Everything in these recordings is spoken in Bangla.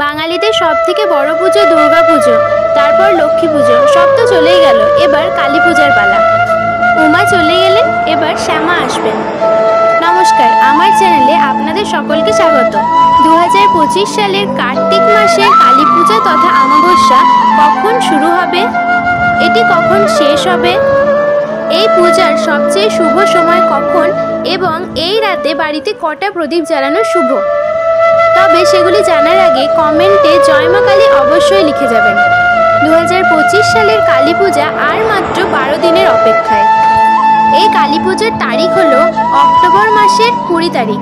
বাঙালিদের সবথেকে বড় পুজো দুর্গা পুজো, তারপর লক্ষ্মী পুজো, সব তো চলেই গেল। এবার কালী পূজার পালা। উমা চলে গেলেন, এবার শ্যামা আসবেন। নমস্কার, আমার চ্যানেলে আপনাদের সকলকে স্বাগত। 2025 সালের কার্তিক মাসের কালী পূজা তথা অমাবস্যা কখন শুরু হবে, এটি কখন শেষ হবে, এই পূজার সবচেয়ে শুভ সময় কখন এবং এই রাতে বাড়িতে কটা প্রদীপ জ্বালানো শুভ, তবে সেগুলি জানার আগে কমেন্টে জয় মা কালী অবশ্যই লিখে যাবেন। 2025 সালের কালী পূজা আর মাত্র 12 দিনের অপেক্ষায়। এই কালী পূজার তারিখ হলো অক্টোবর মাসের 20 তারিখ,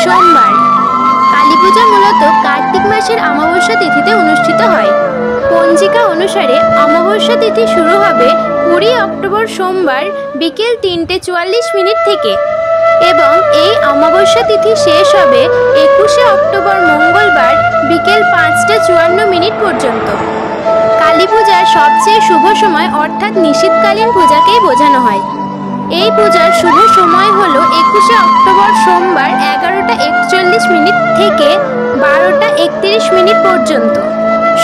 সোমবার। কালী পূজা মূলত কার্তিক মাসের অমাবস্যা তিথিতে অনুষ্ঠিত হয়। পঞ্জিকা অনুসারে অমাবস্যা তিথি শুরু হবে 20 অক্টোবর সোমবার বিকেল 3:44 থেকে এবং এই অমাবস্যা তিথি শেষ হবে 21 অক্টোবর মঙ্গলবার বিকেল 5:54 পর্যন্ত। কালী পূজার সবচেয়ে শুভ সময় অর্থাৎ নিশীথকালীন পূজাকেই বোঝানো হয়। এই পূজার শুভ সময় হলো 21 অক্টোবর সোমবার 11:41 থেকে 12:31 পর্যন্ত।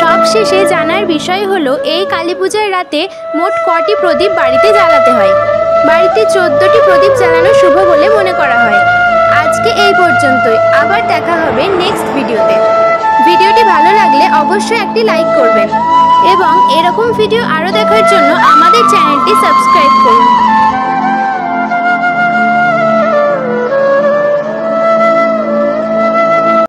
সবশেষে জানার বিষয় হলো এই কালী পূজার রাতে মোট কটি প্রদীপ বাড়িতে জ্বালাতে হয়। বাড়িতে 14টি প্রদীপ জ্বালানো শুভ বলে মনে করা হয়। আজকে এই পর্যন্তই, আবার দেখা হবে নেক্সট ভিডিওতে। ভিডিওটি ভালো লাগলে অবশ্যই একটি লাইক করবেন এবং এরকম ভিডিও আরও দেখার জন্য আমাদের চ্যানেলটি সাবস্ক্রাইব করুন।